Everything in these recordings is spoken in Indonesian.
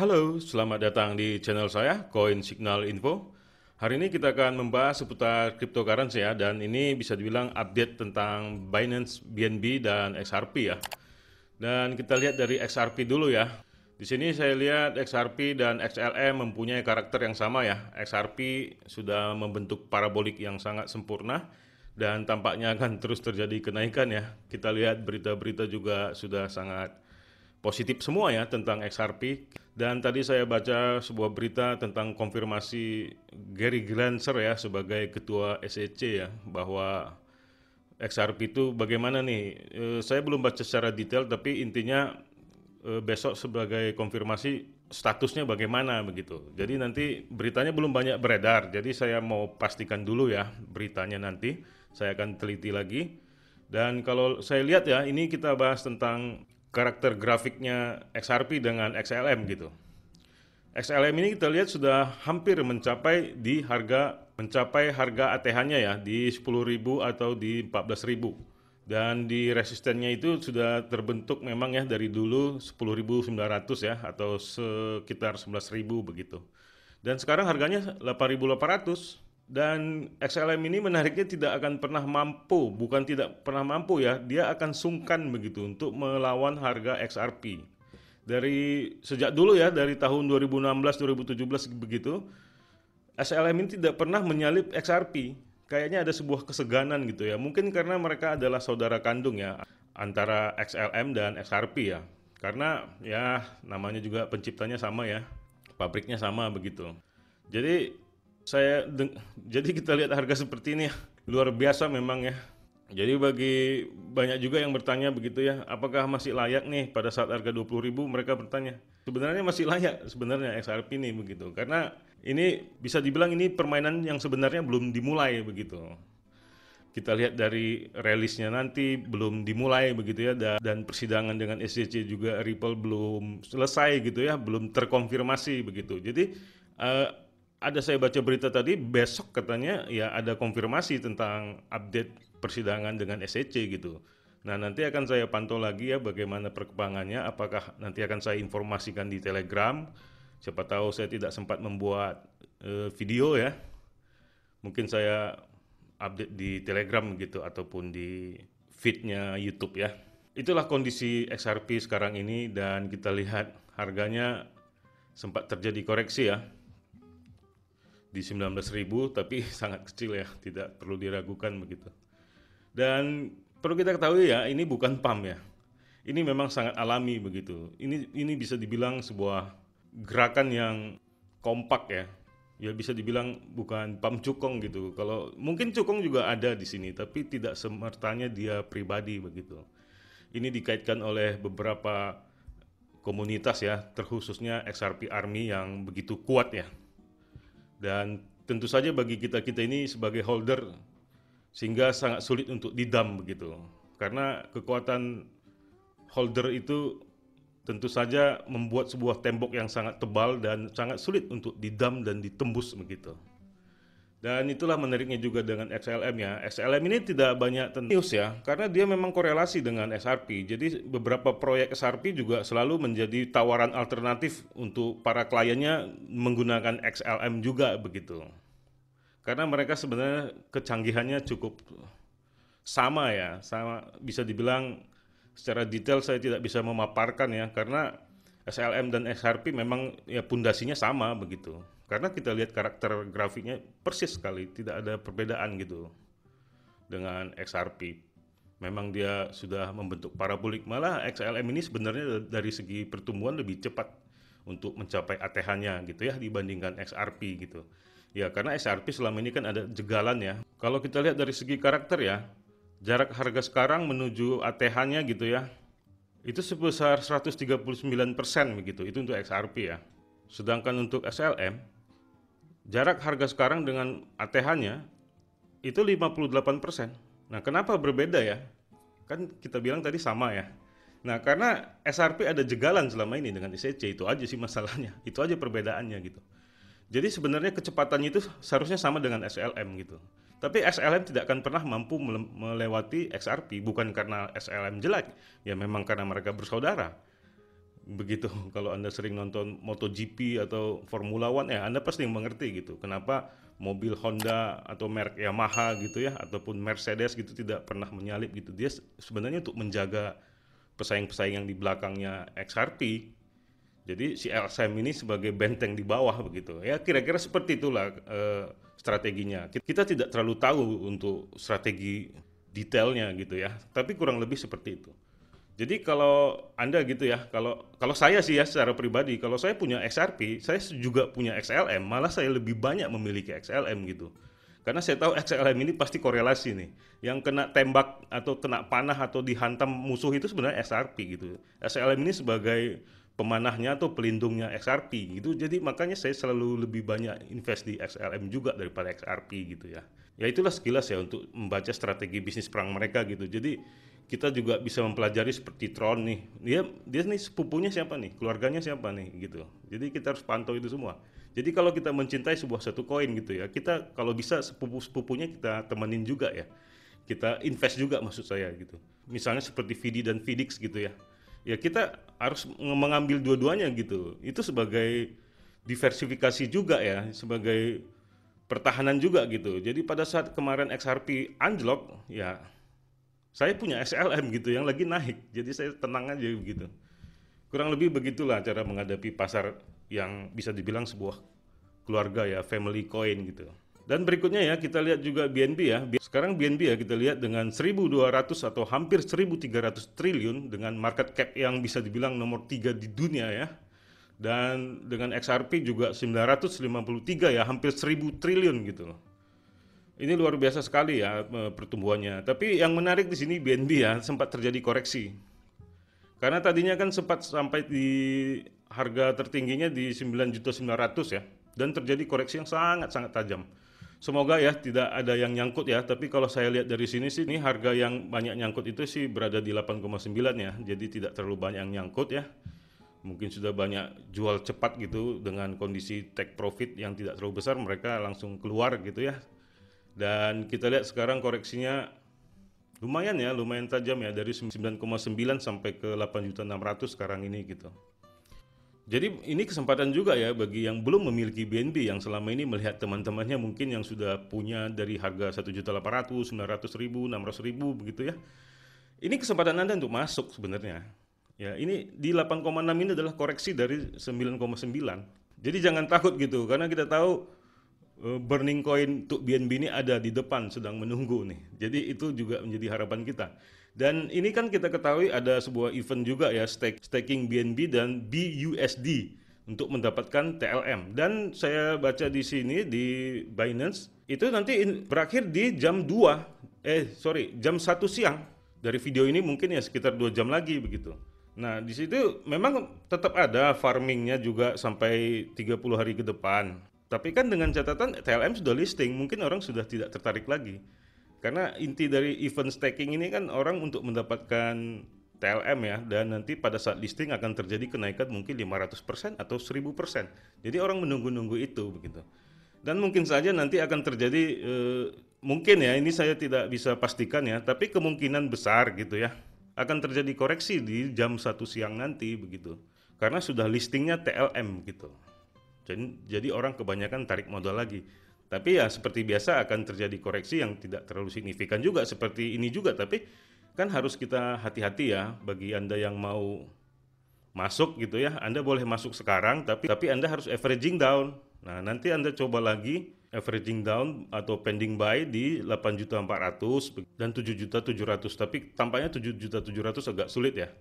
Halo, selamat datang di channel saya, Coin Signal Info. Hari ini kita akan membahas seputar cryptocurrency ya, dan ini bisa dibilang update tentang Binance, BNB, dan XRP ya. Dan kita lihat dari XRP dulu ya. Di sini saya lihat XRP dan XLM mempunyai karakter yang sama ya. XRP sudah membentuk parabolik yang sangat sempurna dan tampaknya akan terus terjadi kenaikan ya. Kita lihat berita-berita juga sudah sangat positif semua ya tentang XRP. Dan tadi saya baca sebuah berita tentang konfirmasi Gary Gensler ya sebagai ketua SEC ya, bahwa XRP itu bagaimana nih. Saya belum baca secara detail, tapi intinya besok sebagai konfirmasi statusnya bagaimana begitu. Jadi nanti beritanya belum banyak beredar, jadi saya mau pastikan dulu ya beritanya, nanti saya akan teliti lagi. Dan kalau saya lihat ya, ini kita bahas tentang karakter grafiknya XRP dengan XLM gitu. XLM ini kita lihat sudah hampir mencapai harga ATH-nya ya di 10.000 atau di 14.000. Dan di resistennya itu sudah terbentuk memang ya dari dulu 10.900 ya, atau sekitar 11.000 begitu. Dan sekarang harganya 8.800. Dan XLM ini menariknya tidak akan pernah mampu, bukan tidak pernah mampu ya, dia akan sungkan begitu untuk melawan harga XRP. Dari sejak dulu ya, dari tahun 2016 2017 begitu, XLM ini tidak pernah menyalip XRP. Kayaknya ada sebuah keseganan gitu ya. Mungkin karena mereka adalah saudara kandung ya, antara XLM dan XRP ya. Karena ya namanya juga penciptanya sama ya, pabriknya sama begitu. Jadi jadi kita lihat harga seperti ini ya, luar biasa memang ya. Jadi bagi banyak juga yang bertanya begitu ya, apakah masih layak nih pada saat harga 20.000, mereka bertanya. Sebenarnya masih layak sebenarnya XRP ini begitu. Karena ini bisa dibilang ini permainan yang sebenarnya belum dimulai begitu. Kita lihat dari rilisnya nanti belum dimulai begitu ya, dan persidangan dengan SEC juga Ripple belum selesai gitu ya, belum terkonfirmasi begitu. Jadi ada saya baca berita tadi, besok katanya ya ada konfirmasi tentang update persidangan dengan SEC gitu. Nah nanti akan saya pantau lagi ya bagaimana perkembangannya, apakah nanti akan saya informasikan di Telegram. Siapa tahu saya tidak sempat membuat video ya, mungkin saya update di Telegram gitu, ataupun di feednya YouTube ya. Itulah kondisi XRP sekarang ini, dan kita lihat harganya sempat terjadi koreksi ya di 19.000, tapi sangat kecil ya, tidak perlu diragukan begitu. Dan perlu kita ketahui ya, ini bukan pump ya. Ini memang sangat alami begitu. Ini bisa dibilang sebuah gerakan yang kompak ya. Ya bisa dibilang bukan pump cukong gitu. Kalau mungkin cukong juga ada di sini, tapi tidak semertanya dia pribadi begitu. Ini dikaitkan oleh beberapa komunitas ya, terkhususnya XRP Army yang begitu kuat ya. Dan tentu saja bagi kita ini sebagai holder, sehingga sangat sulit untuk didam begitu. Karena kekuatan holder itu tentu saja membuat sebuah tembok yang sangat tebal dan sangat sulit untuk didam dan ditembus begitu. Dan itulah menariknya juga dengan XLM ya. XLM ini tidak banyak news ya, karena dia memang korelasi dengan XRP. Jadi beberapa proyek XRP juga selalu menjadi tawaran alternatif untuk para kliennya menggunakan XLM juga begitu. Karena mereka sebenarnya kecanggihannya cukup sama ya, sama bisa dibilang. Secara detail saya tidak bisa memaparkan ya, karena XLM dan XRP memang ya pundasinya sama begitu. Karena kita lihat karakter grafiknya persis sekali, tidak ada perbedaan gitu dengan XRP. Memang dia sudah membentuk parabolik, malah XLM ini sebenarnya dari segi pertumbuhan lebih cepat untuk mencapai ATH-nya gitu ya dibandingkan XRP gitu. Ya karena XRP selama ini kan ada jegalan ya. Kalau kita lihat dari segi karakter ya, jarak harga sekarang menuju ATH-nya gitu ya, itu sebesar 139% begitu, itu untuk XRP ya. Sedangkan untuk XLM, jarak harga sekarang dengan ATH-nya itu 58%. Nah kenapa berbeda ya? Kan kita bilang tadi sama ya. Nah karena XRP ada jegalan selama ini dengan SEC, itu aja sih masalahnya. Itu aja perbedaannya gitu. Jadi sebenarnya kecepatannya itu seharusnya sama dengan XLM gitu. Tapi XLM tidak akan pernah mampu melewati XRP, bukan karena XLM jelek, ya memang karena mereka bersaudara. Begitu, kalau Anda sering nonton MotoGP atau Formula One ya Anda pasti mengerti gitu. Kenapa mobil Honda atau merek Yamaha gitu ya ataupun Mercedes gitu tidak pernah menyalip gitu. Dia sebenarnya untuk menjaga pesaing-pesaing yang di belakangnya XRP. Jadi si LSM ini sebagai benteng di bawah begitu. Ya kira-kira seperti itulah strateginya. Kita tidak terlalu tahu untuk strategi detailnya gitu ya. Tapi kurang lebih seperti itu. Jadi kalau Anda gitu ya, kalau saya sih ya secara pribadi, kalau saya punya XRP, saya juga punya XLM, malah saya lebih banyak memiliki XLM gitu. Karena saya tahu XLM ini pasti korelasi nih. Yang kena tembak atau kena panah atau dihantam musuh itu sebenarnya XRP gitu. XLM ini sebagai pemanahnya atau pelindungnya XRP gitu. Jadi makanya saya selalu lebih banyak invest di XLM juga daripada XRP gitu ya. Ya itulah sekilas ya untuk membaca strategi bisnis perang mereka gitu. Jadi kita juga bisa mempelajari seperti Tron nih. Dia nih sepupunya siapa nih? Keluarganya siapa nih gitu. Jadi kita harus pantau itu semua. Jadi kalau kita mencintai sebuah satu koin gitu ya, kita kalau bisa sepupu-sepupunya kita temenin juga ya. Kita invest juga maksud saya gitu. Misalnya seperti VD dan VIDIX gitu ya. Ya kita harus mengambil dua-duanya gitu. Itu sebagai diversifikasi juga ya, sebagai pertahanan juga gitu. Jadi pada saat kemarin XRP anjlok, ya saya punya XLM gitu yang lagi naik. Jadi saya tenang aja begitu. Kurang lebih begitulah cara menghadapi pasar yang bisa dibilang sebuah keluarga ya, family coin gitu. Dan berikutnya ya kita lihat juga BNB ya. Sekarang BNB ya kita lihat dengan 1.200 atau hampir 1.300 triliun dengan market cap yang bisa dibilang nomor 3 di dunia ya. Dan dengan XRP juga 953 ya, hampir 1.000 triliun gitu loh. Ini luar biasa sekali ya pertumbuhannya. Tapi yang menarik di sini BNB ya sempat terjadi koreksi. Karena tadinya kan sempat sampai di harga tertingginya di 9.900.000 ya, dan terjadi koreksi yang sangat-sangat tajam. Semoga ya tidak ada yang nyangkut ya, tapi kalau saya lihat dari sini sih ini harga yang banyak nyangkut itu sih berada di 8,9 ya. Jadi tidak terlalu banyak yang nyangkut ya. Mungkin sudah banyak jual cepat gitu dengan kondisi take profit yang tidak terlalu besar, mereka langsung keluar gitu ya. Dan kita lihat sekarang koreksinya lumayan ya, lumayan tajam ya, dari 9,9 sampai ke 8.600.000 sekarang ini gitu. Jadi ini kesempatan juga ya bagi yang belum memiliki BNB, yang selama ini melihat teman-temannya mungkin yang sudah punya dari harga 1.800.000, 900.000, 600.000 begitu ya. Ini kesempatan Anda untuk masuk sebenarnya. Ya, ini di 8,6 ini adalah koreksi dari 9,9. Jadi jangan takut gitu, karena kita tahu burning coin untuk BNB ini ada di depan sedang menunggu nih. Jadi itu juga menjadi harapan kita. Dan ini kan kita ketahui ada sebuah event juga ya, staking BNB dan BUSD untuk mendapatkan TLM. Dan saya baca di sini di Binance itu nanti berakhir di jam 1 siang. Dari video ini mungkin ya sekitar 2 jam lagi begitu. Nah, di situ memang tetap ada farmingnya juga sampai 30 hari ke depan. Tapi kan dengan catatan TLM sudah listing, mungkin orang sudah tidak tertarik lagi. Karena inti dari event staking ini kan orang untuk mendapatkan TLM ya, dan nanti pada saat listing akan terjadi kenaikan mungkin 500% atau 1000%. Jadi orang menunggu-nunggu itu begitu. Dan mungkin saja nanti akan terjadi, mungkin ya, ini saya tidak bisa pastikan ya, tapi kemungkinan besar gitu ya, akan terjadi koreksi di jam 1 siang nanti begitu. Karena sudah listingnya TLM gitu. Jadi orang kebanyakan tarik modal lagi. Tapi ya seperti biasa akan terjadi koreksi yang tidak terlalu signifikan juga seperti ini juga. Tapi kan harus kita hati-hati ya bagi Anda yang mau masuk gitu ya. Anda boleh masuk sekarang tapi Anda harus averaging down. Nah nanti Anda coba lagi averaging down atau pending buy di 8.400.000 dan 7.700.000. Tapi tampaknya 7.700.000 agak sulit ya.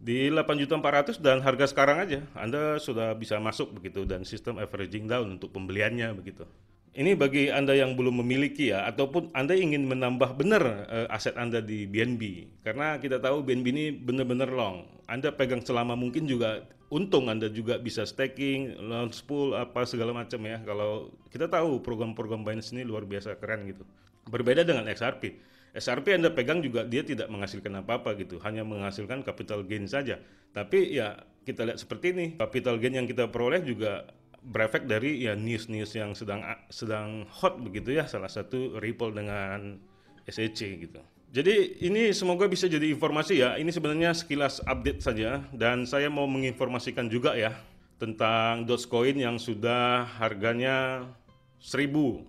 Di 8.400.000 dan harga sekarang aja Anda sudah bisa masuk begitu, dan sistem averaging down untuk pembeliannya begitu. Ini bagi Anda yang belum memiliki ya, ataupun Anda ingin menambah benar aset Anda di BNB. Karena kita tahu BNB ini benar-benar long. Anda pegang selama mungkin juga untung, Anda juga bisa staking, launch pool, apa segala macam ya. Kalau kita tahu program-program Binance ini luar biasa keren gitu. Berbeda dengan XRP. XRP Anda pegang juga dia tidak menghasilkan apa-apa gitu, hanya menghasilkan capital gain saja. Tapi ya kita lihat seperti ini, capital gain yang kita peroleh juga berefek dari ya news-news yang sedang hot begitu ya, salah satu Ripple dengan SEC gitu. Jadi ini semoga bisa jadi informasi ya. Ini sebenarnya sekilas update saja dan saya mau menginformasikan juga ya tentang Dogecoin yang sudah harganya 1000.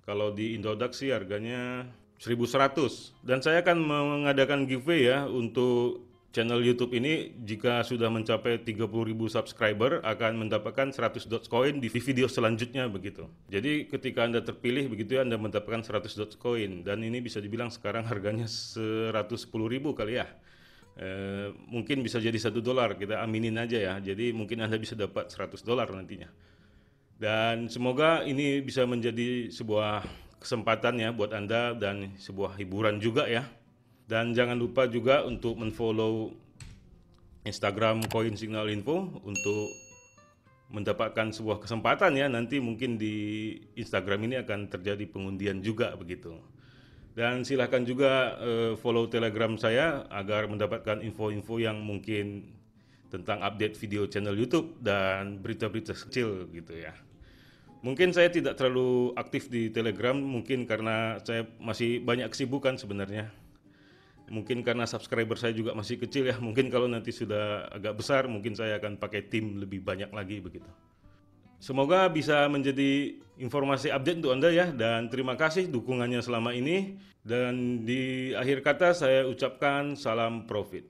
Kalau di Indodax sih harganya 1100. Dan saya akan mengadakan giveaway ya untuk channel YouTube ini. Jika sudah mencapai 30.000 subscriber akan mendapatkan 100 Dogecoin di video selanjutnya begitu. Jadi ketika Anda terpilih begitu ya, Anda mendapatkan 100 Dogecoin dan ini bisa dibilang sekarang harganya 110.000 kali ya. Mungkin bisa jadi $1, kita aminin aja ya. Jadi mungkin Anda bisa dapat $100 nantinya. Dan semoga ini bisa menjadi sebuah kesempatan ya buat Anda dan sebuah hiburan juga ya. Dan jangan lupa juga untuk men-follow Instagram Coin Signal Info untuk mendapatkan sebuah kesempatan ya. Nanti mungkin di Instagram ini akan terjadi pengundian juga begitu. Dan silahkan juga follow Telegram saya agar mendapatkan info-info yang mungkin tentang update video channel YouTube dan berita-berita kecil gitu ya. Mungkin saya tidak terlalu aktif di Telegram, mungkin karena saya masih banyak kesibukan sebenarnya. Mungkin karena subscriber saya juga masih kecil ya. Mungkin kalau nanti sudah agak besar, mungkin saya akan pakai tim lebih banyak lagi begitu. Semoga bisa menjadi informasi update untuk Anda ya. Dan terima kasih dukungannya selama ini. Dan di akhir kata saya ucapkan salam profit.